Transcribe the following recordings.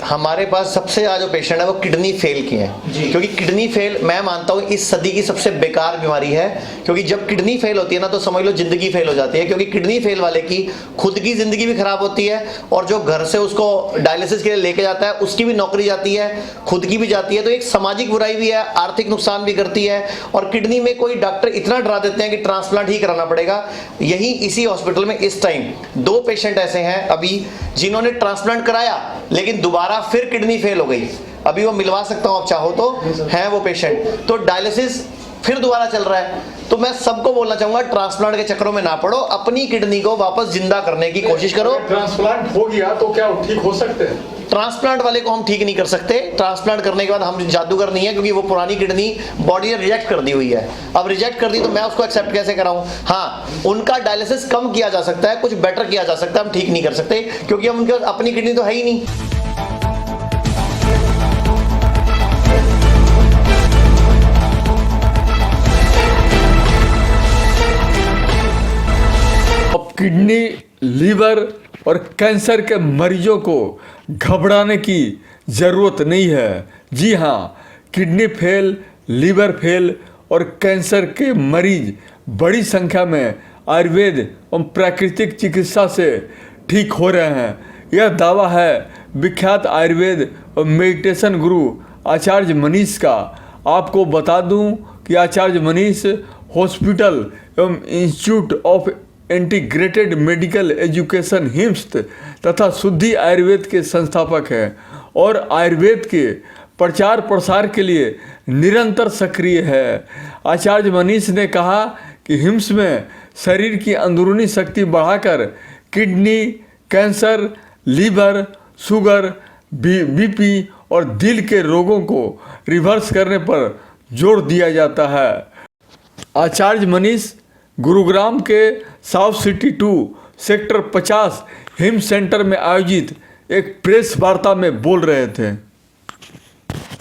हमारे पास सबसे ज़्यादा जो पेशेंट है वो किडनी फेल के हैं, क्योंकि किडनी फेल मैं मानता हूँ इस सदी की सबसे बेकार बीमारी है। क्योंकि जब किडनी फेल होती है ना तो समझ लो जिंदगी फेल हो जाती है, क्योंकि किडनी फेल वाले की खुद की जिंदगी भी खराब होती है और जो घर से उसको डायलिसिस के लिए लेके जाता है उसकी भी नौकरी जाती है, खुद की भी जाती है। तो एक सामाजिक बुराई भी है, आर्थिक नुकसान भी करती है। और किडनी में कोई डॉक्टर इतना डरा देते हैं कि ट्रांसप्लांट ही कराना पड़ेगा। यही इसी हॉस्पिटल में इस टाइम 2 पेशेंट ऐसे हैं अभी जिन्होंने ट्रांसप्लांट कराया लेकिन दोबारा फिर किडनी फेल हो गई। अभी वो मिलवा सकता हूं आप चाहो तो, हैं वो पेशेंट, तो डायलिसिस फिर दोबारा चल रहा है। तो मैं सबको बोलना चाहूंगा ट्रांसप्लांट के चक्करों में ना पड़ो, अपनी किडनी को वापस जिंदा करने की कोशिश करो। ट्रांसप्लांट हो गया तो क्या ठीक हो सकते हैं? ट्रांसप्लांट वाले को हम ठीक नहीं कर सकते। ट्रांसप्लांट करने के बाद हम जादूगर नहीं है, क्योंकि वो पुरानी किडनी बॉडी ने रिजेक्ट कर दी हुई है। अब रिजेक्ट कर दी तो मैं उसको एक्सेप्ट कैसे कराऊं? हाँ, उनका डायलिसिस कम किया जा सकता है, कुछ बेटर किया जा सकता है, हम ठीक नहीं कर सकते क्योंकि हम उनके अपनी किडनी तो है ही नहीं। अब किडनी, लीवर और कैंसर के मरीजों को घबराने की ज़रूरत नहीं है। जी हाँ, किडनी फेल, लीवर फेल और कैंसर के मरीज बड़ी संख्या में आयुर्वेद एवं प्राकृतिक चिकित्सा से ठीक हो रहे हैं। यह दावा है विख्यात आयुर्वेद और मेडिटेशन गुरु आचार्य मनीष का। आपको बता दूं कि आचार्य मनीष हॉस्पिटल एवं institute of integrated medical education hymns तथा शुद्धि आयुर्वेद के संस्थापक हैं और आयुर्वेद के प्रचार प्रसार के लिए निरंतर सक्रिय है। आचार्य मनीष ने कहा कि हिम्स में शरीर की अंदरूनी शक्ति बढ़ाकर kidney, cancer, liver, sugar, BP और दिल के रोगों को रिवर्स करने पर जोर दिया जाता है। आचार्य मनीष गुरुग्राम के south city 2 sector 50 hymns centre में आयोजित एक प्रेस वार्ता में बोल रहे थे।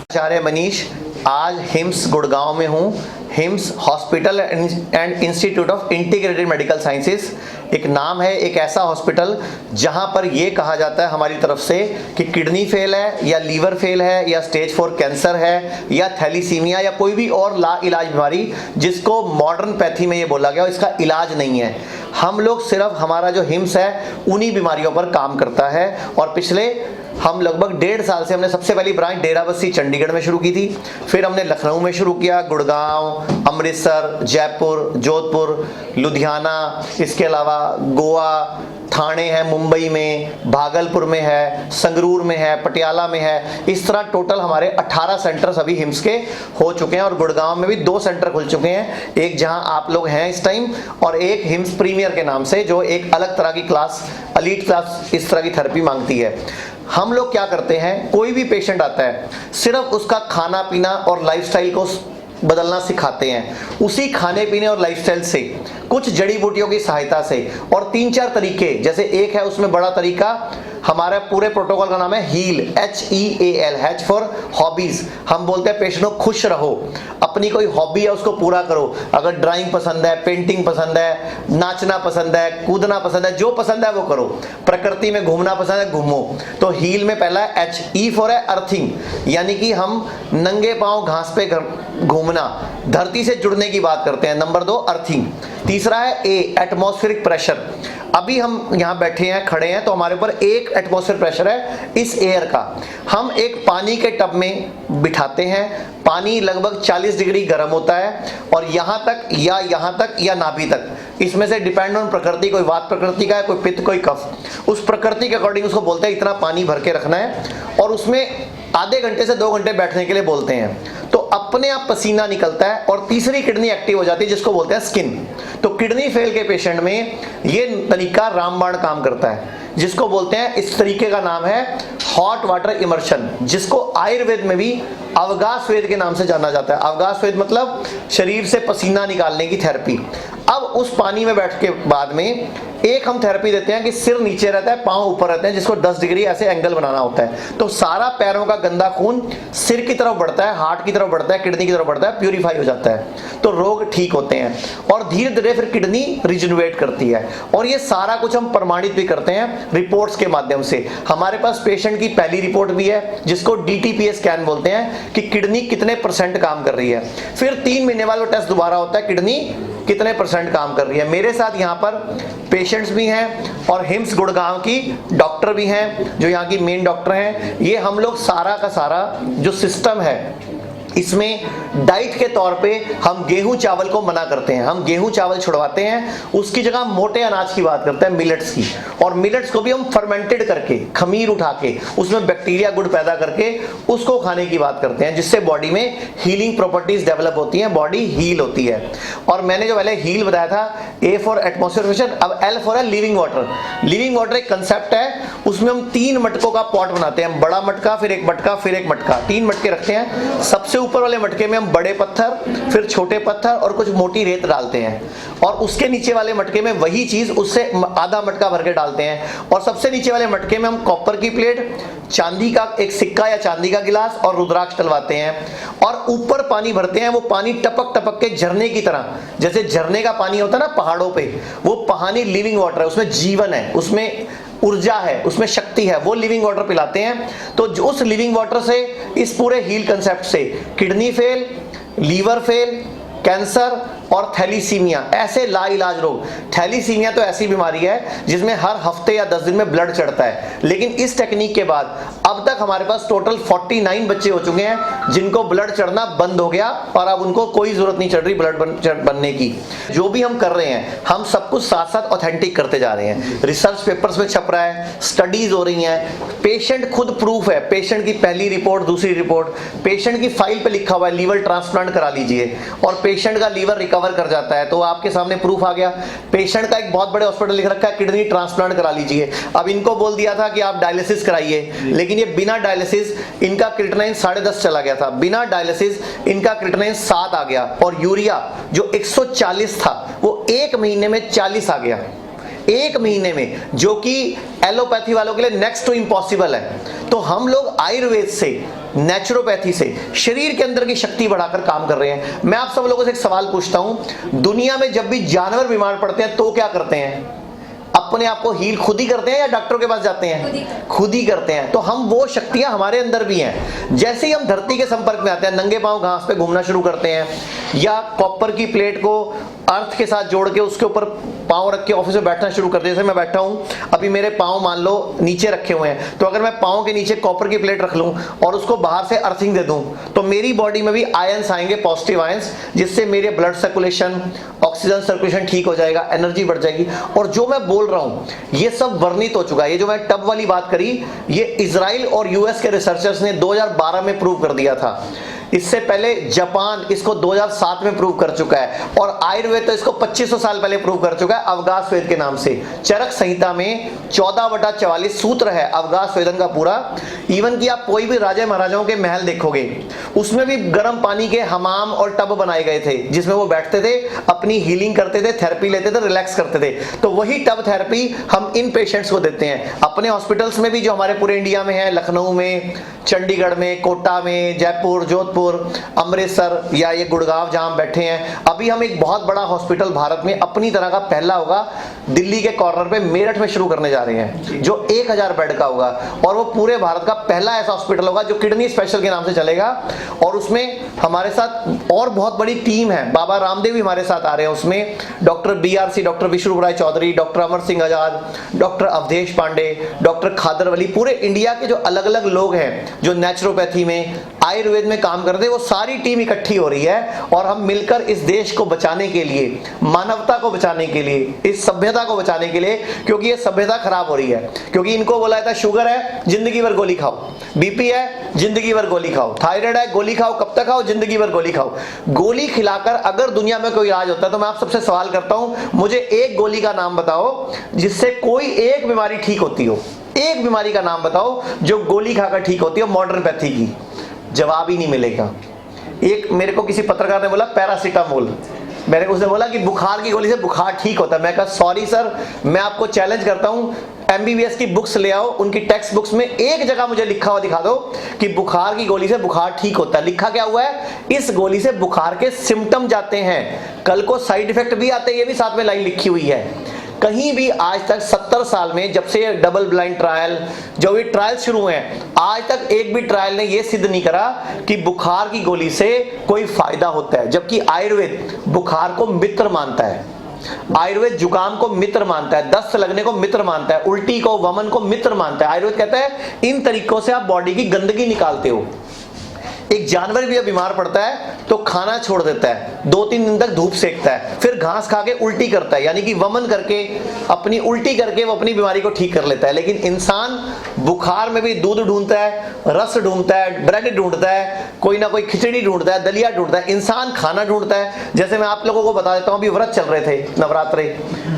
आचार्य मनीष आज हिम्स गुड़गांव में हूँ। Hymns hospital and institute of integrated medical sciences एक नाम है, एक ऐसा हॉस्पिटल जहाँ पर यह कहा जाता है हमारी तरफ से कि किडनी फेल है या लीवर फेल है या स्टेज 4 कैंसर है या थैलीसीमिया या कोई भी और ला इलाज बीमारी जिसको मॉडर्न पैथी में ये बोला गया इसका इलाज नहीं है। हम लोग सिर्फ, हमारा जो हिम्स है उन्हीं बीमारियों पर काम करता है। और पिछले हम लगभग 1.5 साल से हमने सबसे पहली ब्रांच डेराबस्सी चंडीगढ़ में शुरू की थी, फिर हमने लखनऊ में शुरू किया, गुड़गांव, अमृतसर, जयपुर, जोधपुर, लुधियाना, इसके अलावा गोवा, थाने है, मुंबई में, भागलपुर में है, संगरूर में है, पटियाला में है। इस तरह टोटल हमारे 18 सेंटर्स अभी हिम्स के हो चुके हैं और गुड़गांव में भी 2 सेंटर खुल चुके हैं, एक जहां आप लोग हैं इस टाइम और एक हिम्स प्रीमियर के नाम से जो एक अलग तरह की क्लास, एलीट क्लास इस तरह की थेरेपी मांगती है। हम लोग क्या करते हैं, कोई भी पेशेंट आता है सिर्फ उसका खाना पीना और लाइफस्टाइल को बदलना सिखाते हैं। उसी खाने पीने और लाइफस्टाइल से, कुछ जड़ी बूटियों की सहायता से और 3-4 तरीके, जैसे एक है उसमें बड़ा तरीका हमारे पूरे प्रोटोकॉल का नाम है heal, HEAL, H for hobbies. हम बोलते हैं पेशेंट को खुश रहो, अपनी कोई हॉबी है उसको पूरा करो। अगर ड्राइंग पसंद है, पेंटिंग पसंद है, नाचना पसंद है, कूदना पसंद है, जो पसंद है वो करो। प्रकृति में घूमना पसंद है, घूमो। तो हील में पहला है HE फॉर है अर्थिंग, यानी कि हम नंगे पांव घास पे घूमना, धरती से जुड़ने की बात करते हैं। Number 2 earthing. तीसरा है A, एटमॉस्फेरिक प्रेशर। अभी हम यहाँ बैठे हैं, खड़े हैं, तो हमारे ऊपर 1 एटमॉस्फेयर प्रेशर है इस एयर का। हम एक पानी के टब में बिठाते हैं, पानी लगभग 40 डिग्री गर्म होता है और यहाँ तक या नाभि तक, इसमें से डिपेंड ऑन प्रकृति, कोई वात प्रकृति का है, कोई पित्त, कोई कफ, उस प्रकृति के अकॉर्डिंग उसको बोलते हैं इतना पानी भर के रखना है और उसमें आधे घंटे से 2 घंटे बैठने के लिए बोलते हैं। तो अपने आप पसीना निकलता है और तीसरी किडनी एक्टिव हो जाती है जिसको बोलते हैं स्किन। तो किडनी फेल के पेशेंट में ये तरीका रामबाण काम करता है, जिसको बोलते हैं, इस तरीके का नाम है हॉट वाटर इमर्शन, जिसको आयुर्वेद में भी अवगास वेद के नाम से जाना जाता है। अवगास वेद मतलब शरीर से पसीना निकालने की थेरेपी। अब उस पानी में बैठ के बाद में एक हम थेरेपी देते हैं कि सिर नीचे रहता है, पांव ऊपर रहते हैं, जिसको 10 डिग्री ऐसे एंगल बनाना होता है। तो सारा पैरों का गंदा खून सिर की तरफ बढ़ता है, हार्ट की तरफ बढ़ता है, किडनी की तरफ बढ़ता है, प्यूरिफाई हो जाता है, तो रोग ठीक होते हैं और धीरे धीरे फिर किडनी रिजनरेट करती है। और ये सारा कुछ हम प्रमाणित भी करते हैं रिपोर्ट्स के माध्यम से। हमारे पास पेशेंट की पहली रिपोर्ट भी है जिसको DTPA स्कैन बोलते हैं कि किडनी कितने % काम कर रही है। फिर 3 महीने बाद वो टेस्ट दोबारा होता है, किडनी कितने % काम कर रही है। मेरे साथ यहाँ पर पेशेंट्स भी हैं और हिम्स गुड़गांव की डॉक्टर भी हैं जो यहाँ की मेन डॉक्टर हैं। ये हम लोग सारा का सारा जो सिस्टम है इसमें डाइट के तौर पे हम गेहूं चावल को मना करते हैं, हम गेहूं चावल छुड़वाते हैं, उसकी जगह मोटे अनाज की बात करते हैं, मिलेट्स की। और मिलेट्स को भी हम फर्मेंटेड करके, खमीर उठा के, उसमें बैक्टीरिया गुड पैदा करके उसको खाने की बात करते हैं, जिससे बॉडी में हीलिंग प्रॉपर्टीज डेवलप होती हैं, बॉडी हील होती है। और मैंने जो पहले हील बताया था, A फॉर एटमॉस्फेयर प्रेशर, अब L for living water. Living water एक कंसेप्ट है, उसमें हम 3 मटकों का पॉट बनाते हैं, बड़ा मटका, फिर एक मटका, फिर एक मटका, 3 मटके रखते हैं। सबसे ऊपर वाले मटके में हम बड़े पत्थर, फिर छोटे पत्थर और कुछ मोटी रेत डालते हैं, और उसके नीचे वाले मटके में वही चीज उससे आधा मटका भर के डालते हैं, और सबसे नीचे वाले मटके में हम कॉपर की प्लेट, चांदी का एक सिक्का या चांदी का गिलास और रुद्राक्ष डलवाते हैं, और ऊपर पानी भरते हैं। वो पानी टपक टपक के झरने की तरह, जैसे झरने का पानी होता है ना पहाड़ों पे, वो पानी लिविंग वाटर है, उसमें जीवन है, उसमें ऊर्जा है, उसमें शक्ति है, वो लिविंग वाटर पिलाते हैं। तो उस लिविंग वाटर से, इस पूरे हील कंसेप्ट से, kidney fail, liver fail, cancer और थैलीसीमिया ऐसे लाइलाज रोग। थैलीसीमिया तो ऐसी बीमारी है जिसमें हर हफ्ते या 10 दिन में ब्लड चढ़ता है, लेकिन इस टेक्निक के बाद अब तक हमारे पास टोटल 49 बच्चे हो चुके हैं जिनको ब्लड चढ़ना बंद हो गया, और अब उनको कोई जरूरत नहीं चढ़ रही ब्लड बनने की। जो भी हम कर रहे हैं, हम सब कुछ साथ साथ ऑथेंटिक करते जा रहे हैं। रिसर्च पेपर्स में छप रहा है, स्टडीज हो रही हैं, पेशेंट खुद प्रूफ है, पेशेंट की पहली रिपोर्ट, दूसरी रिपोर्ट, पेशेंट की फाइल पे लिखा हुआ है लीवर ट्रांसप्लांट करा लीजिए, और पेशेंट का लीवर रिकवर कर जाता है, तो आपके सामने प्रूफ आ गया। पेशेंट का एक बहुत बड़े हॉस्पिटल लिख रखा है किडनी ट्रांसप्लांट करा लीजिए। अब इनको बोल दिया था कि आप डायलिसिस कराइए, लेकिन ये बिना डायलिसिस, इनका क्रिएटिनिन 10.5 चला गया था, बिना डायलिसिस इनका क्रिएटिनिन 7 आ गया, और यूरिया जो 140 था वो 1 महीने में 40 आ गया, 1 महीने में, जो कि एलोपैथी वालों के लिए नेक्स्ट टू इम्पॉसिबल है। तो हम लोग आयुर्वेद से, नेचुरोपैथी से शरीर के अंदर की शक्ति बढ़ाकर काम कर रहे हैं। मैं आप सब लोगों से एक सवाल पूछता हूं, दुनिया में जब भी जानवर बीमार पड़ते हैं तो क्या करते हैं? अपने आप को हील खुद ही करते हैं या डॉक्टरों के पास जाते हैं? खुद ही करते हैं। तो हम, वो शक्तियां हमारे अंदर भी हैं। जैसे ही हम धरती के संपर्क में आते हैं, नंगे पांव घास पे घूमना शुरू करते हैं, या कॉपर की प्लेट को अर्थ के साथ जोड़ के उसके ऊपर पांव रख के ऑफिस में बैठना शुरू करते हैं। जैसे मैं बैठा हूं, अभी मेरे पांव मान लो नीचे रखे हुए हैं, तो अगर मैं पांव के नीचे कॉपर की प्लेट रख लूं और उसको बाहर से अर्थिंग दे दूं, तो मेरी बॉडी में भी आयंस आएंगे, पॉजिटिव आयंस, जिससे मेरे ब्लड सर्कुलेशन, ऑक्सीजन सर्कुलेशन ठीक हो जाएगा, एनर्जी बढ़ जाएगी। और जो मैं बोल रहा हूं ये सब वर्णित हो चुका है। ये जो मैं टब वाली बात करी, ये इजराइल और यूएस के रिसर्चर्स ने 2012 में प्रूव कर दिया था। इससे पहले जापान इसको 2007 में प्रूव कर चुका है, और आयुर्वेद तो इसको 2500 साल पहले प्रूव कर चुका है अवगास वेद के नाम से। चरक संहिता में 14/44 सूत्र है अवगास वेदन का पूरा। इवन कि आप कोई भी राजा महाराजाओं के महल देखोगे, उसमें भी गर्म पानी के हमाम और टब बनाए गए थे, जिसमें वो बैठते थे, अपनी हीलिंग करते थे, थेरेपी लेते थे, रिलैक्स करते थे। तो वही टब थेरेपी हम इन पेशेंट्स को देते हैं अपने हॉस्पिटल्स में भी, जो हमारे पूरे इंडिया में है, लखनऊ में, चंडीगढ़ में, कोटा में, जयपुर, जोधपुर, अमृतसर, या ये गुड़गांव जहां हम बैठे हैं। अभी हम एक बहुत बड़ा हॉस्पिटल भारत में अपनी तरह का पहला होगा, दिल्ली के कॉर्नर पे मेरठ में शुरू करने जा रहे हैं, जो 1000 बेड का होगा, और वो पूरे भारत का पहला ऐसा हॉस्पिटल होगा जो किडनी स्पेशल के नाम से चलेगा। और उसमें हमारे साथ और बहुत बड़ी टीम है, बाबा रामदेव भी हमारे साथ आ रहे हैं उसमें, डॉक्टर BRC, डॉक्टर विष्णु राय चौधरी, डॉक्टर अमर सिंह आजाद, डॉक्टर अवधेश पांडे, डॉक्टर खादरवली, पूरे इंडिया के जो अलग अलग लोग हैं जो नेचुरोपैथी में, आयुर्वेद में काम करते हैं, वो सारी टीम इकट्ठी हो रही है। और हम मिलकर इस देश को बचाने के लिए, मानवता को बचाने के लिए, इस सभ्यता को बचाने के लिए, क्योंकि ये सभ्यता खराब हो रही है। क्योंकि इनको बोला था शुगर है जिंदगी भर गोली खाओ, BP है जिंदगी भर गोली खाओ, थायराइड है गोली खाओ, कब तक खाओ? जिंदगी भर गोली खाओ। गोली खिलाकर अगर दुनिया में कोई इलाज होता है, तो मैं आप सबसे सवाल करता हूं, मुझे एक गोली का नाम बताओ जिससे कोई एक बीमारी ठीक होती हो। एक बीमारी का नाम बताओ जो गोली खाकर ठीक होती हो, मॉडर्न पैथी की। जवाब ही नहीं मिलेगा। एक मेरे को किसी पत्रकार ने बोला पैरासीटामोल, मैंने उसने बोला कि बुखार की गोली से बुखार ठीक होता है। मैं कहा सॉरी सर, मैं आपको चैलेंज करता हूं, MBBS की बुक्स ले आओ, उनकी टेक्स्ट बुक्स में एक जगह मुझे लिखा हुआ दिखा दो कि बुखार की गोली से बुखार ठीक होता है। लिखा क्या हुआ है, इस गोली से बुखार के सिम्टम जाते हैं, कल को साइड इफेक्ट भी आते हैं, ये भी साथ में लाइन लिखी हुई है। कहीं भी आज तक 70 साल में जब से डबल ब्लाइंड ट्रायल, जो ये ट्रायल शुरू हुए हैं, आज तक एक भी ट्रायल ने ये सिद्ध नहीं करा कि बुखार की गोली से कोई फायदा होता है। जबकि आयुर्वेद बुखार को मित्र मानता है, आयुर्वेद जुकाम को मित्र मानता है, दस्त लगने को मित्र मानता है, उल्टी को, वमन को मित्र मानता है। आयुर्वेद कहता है इन तरीकों से आप बॉडी की गंदगी निकालते हो। एक जानवर भी जब बीमार पड़ता है तो खाना छोड़ देता है, 2-3 दिन तक धूप सेकता है, फिर घास खा के उल्टी करता है, यानी कि वमन करके, अपनी उल्टी करके वो अपनी बीमारी को ठीक कर लेता है। लेकिन इंसान बुखार में भी दूध ढूंढता है, रस ढूंढता है, ब्रेड ढूंढता है, कोई ना कोई खिचड़ी ढूंढता है, दलिया ढूंढता है, इंसान खाना ढूंढता है। जैसे मैं आप लोगों को बता देता हूं, अभी व्रत चल रहे थे,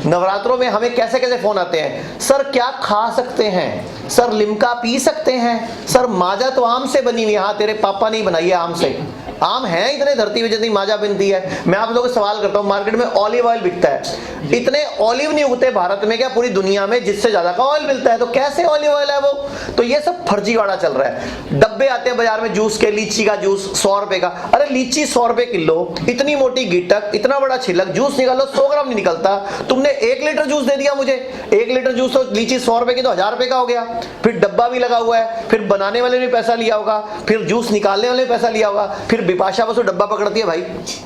नवरात्रों में हमें कैसे कैसे फोन आते हैं, सर क्या खा सकते हैं, सर लिम्का पी सकते हैं, सर माजा तो आम से बनी हुई है। हाँ, तेरे पापा नहीं बनाई है आम से, आम है इतने धरती में जितनी माजा बनती है। मैं आप लोगों से सवाल करता हूं, मार्केट में ऑलिव ऑयल बिकता है, इतने ऑलिव नहीं उगते भारत में क्या पूरी दुनिया में जिससे ज्यादा का ऑयल मिलता है, तो कैसे ऑलिव ऑयल है वो? तो ये सब फर्जीवाड़ा चल रहा है। डब्बे आते हैं बाजार में जूस के, लीची का जूस 100 रुपए का, अरे लीची 100 रुपए किलो, इतनी मोटी गिटक, इतना बड़ा छिलक, जूस निकालो 100 ग्राम नहीं निकलता। तुमने 1 लीटर जूस दे दिया मुझे, 1 लीटर जूस तो लीची 100 रुपए की तो 1000 रुपए का हो गया। फिर डब्बा भी लगा हुआ है, फिर बनाने वाले ने भी पैसा लिया होगा, फिर जूस निकालने वाले ने पैसा लिया होगा, फिर बिपाशा बस डब्बा पकड़ती है भाई,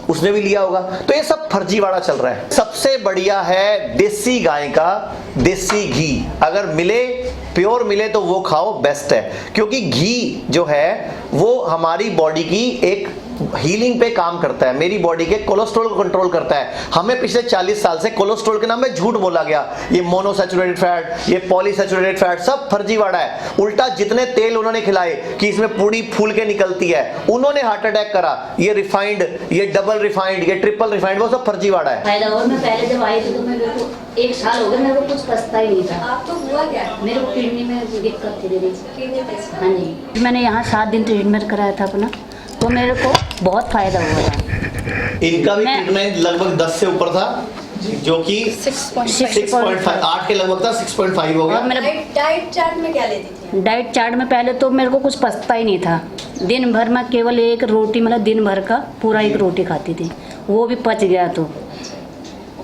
उसने भी लिया होगा। तो ये सब फर्जीवाड़ा चल रहा है। सबसे बढ़िया है देसी गाय का देसी घी, अगर मिले, प्योर मिले तो वो खाओ, बेस्ट है। क्योंकि घी जो है वो हमारी बॉडी की एक हीलिंग पे काम करता है, मेरी बॉडी के कोलेस्ट्रॉल को कंट्रोल करता है। हमें पिछले 40 साल से कोलेस्ट्रॉल के नाम में झूठ बोला गया, ये मोनोसैचुरेटेड फैट, ये पॉलीसैचुरेटेड फैट, सब फर्जीवाड़ा है। उल्टा जितने तेल उन्होंने खिलाए कि इसमें पूरी फूल के निकलती है, उन्होंने हार्ट अटैक करा। ये रिफाइंड, ये डबल रिफाइंड, ये ट्रिपल रिफाइंड, वो सब फर्जीवाड़ा है। फायदा हुआ। मैं पहले जब आई थी तो मेरे को 1 साल हो गया, मेरे को कुछ पछता ही नहीं था। आपको हुआ क्या? मेरे को किडनी में दिक्कत थी दीदी। किडनी पे? हाँ जी, मैंने यहाँ 7 दिन ट्रीटमेंट कराया था अपना, तो मेरे को बहुत फायदा हुआ था। इनका भी ट्रीटमेंट लगभग 10 से ऊपर था, जो कि 6.5, 8 के लगभग था, 6.5 हो गया। और मेरा डाइट चार्ट में क्या लेती थी? डाइट चार्ट में पहले तो मेरे को कुछ पछता ही नहीं था। दिन भर में केवल एक रोटी, मतलब दिन भर का पूरा एक रोटी खाती थी, वो भी पच गया तो।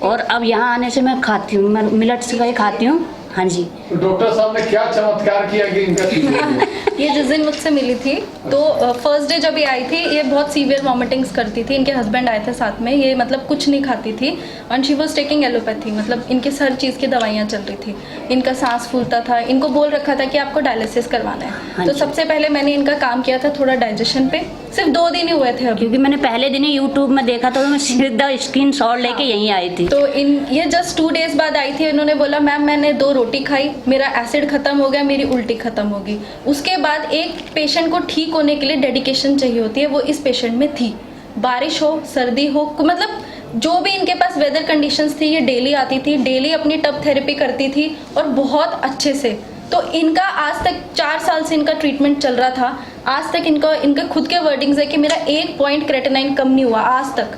और अब यहाँ आने से मैं खाती हूँ, मैं मिलेट्स का ही खाती हूँ। हाँ जी। तो डॉक्टर साहब ने क्या चमत्कार किया कि इनका ठीक हो गया? ये जिस दिन मुझसे मिली थी तो फर्स्ट डे जब ये आई थी, ये बहुत सीवियर वॉमिटिंग्स करती थी। इनके हस्बैंड आए थे साथ में, ये मतलब कुछ नहीं खाती थी and she was taking allopathy, मतलब इनकी हर चीज़ की दवाइयाँ चल रही थी। इनका सांस फूलता था, इनको बोल रखा था कि आपको डायलिसिस करवाना है। हाँ तो जी। सबसे पहले मैंने इनका काम किया था थोड़ा डाइजेशन पे, सिर्फ 2 दिन ही हुए थे अभी। क्योंकि मैंने पहले दिन ही यूट्यूब में देखा तो मैं सीधा स्क्रीन शॉट लेके यहीं आई थी। तो ये जस्ट 2 डेज बाद आई थी। इन्होंने बोला मैम मैंने 2 रोटी खाई, मेरा एसिड खत्म हो गया, मेरी उल्टी खत्म होगी। उसके बाद एक पेशेंट को ठीक होने के लिए डेडिकेशन चाहिए होती है, वो इस पेशेंट में थी। बारिश हो, सर्दी हो, मतलब जो भी इनके पास वेदर कंडीशंस थी, ये डेली आती थी, डेली अपनी टब थेरेपी करती थी और बहुत अच्छे से। तो इनका आज तक 4 साल से इनका ट्रीटमेंट चल रहा था। आज तक इनके खुद के वर्डिंग्स है कि मेरा 1 पॉइंट क्रेटिनाइन कम नहीं हुआ आज तक।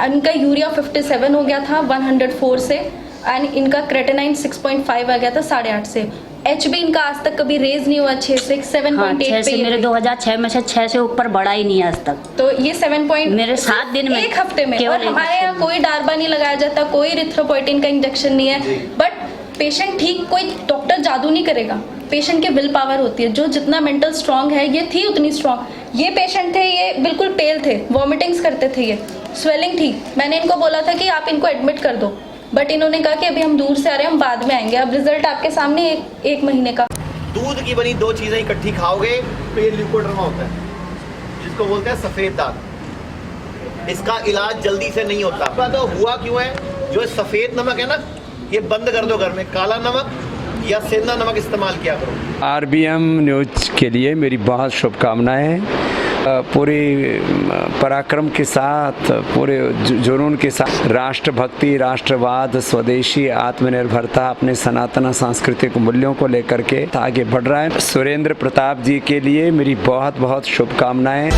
इनका यूरिया 57 हो गया था 104 से, एंड इनका क्रेटिनाइन 6.5 आ गया था 8.5 से। HB इनका आज तक कभी रेज नहीं हुआ 6 से 7.8 हाँ, 6 से मेरे 2006 में से 6 से ऊपर बढ़ा ही नहीं आज तक। तो ये 7 पॉइंट मेरे 7 दिन में, एक हफ्ते में। केवल और एक हमारे हफ्ते यहाँ में। कोई डारबा नहीं लगाया जाता, कोई इरिथ्रोपोइटिन का इंजेक्शन नहीं है। बट पेशेंट ठीक, कोई डॉक्टर जादू नहीं करेगा, पेशेंट की विल पावर होती है। जो जितना मेंटल स्ट्रांग है, ये थी उतनी स्ट्रांग। ये पेशेंट थे, ये बिल्कुल पेल थे, वॉमिटिंग्स करते थे, ये स्वेलिंग थी। मैंने इनको बोला था कि आप इनको एडमिट कर दो, बट इन्होंने कहा कि अभी हम दूर से आ रहे हैं, हम बाद में आएंगे। अब रिजल्ट आपके सामने एक महीने का। दूध की बनी 2 चीजें इकट्ठी खाओगे तो ये ल्यूकोड्रमा होता है, जिसको बोलते हैं सफेद दाग। इसका इलाज जल्दी से नहीं होता। तो हुआ क्यों है, जो सफेद नमक है ना, ये बंद कर दो घर में, काला नमक या सेंधा नमक इस्तेमाल किया करो। RBM न्यूज के लिए मेरी बहुत शुभकामनाएं। पूरे पराक्रम के साथ, पूरे जुनून के साथ राष्ट्रभक्ति, राष्ट्रवाद, स्वदेशी आत्मनिर्भरता, अपने सनातन सांस्कृतिक मूल्यों को लेकर के आगे बढ़ रहा है। सुरेंद्र प्रताप जी के लिए मेरी बहुत बहुत शुभकामनाएं।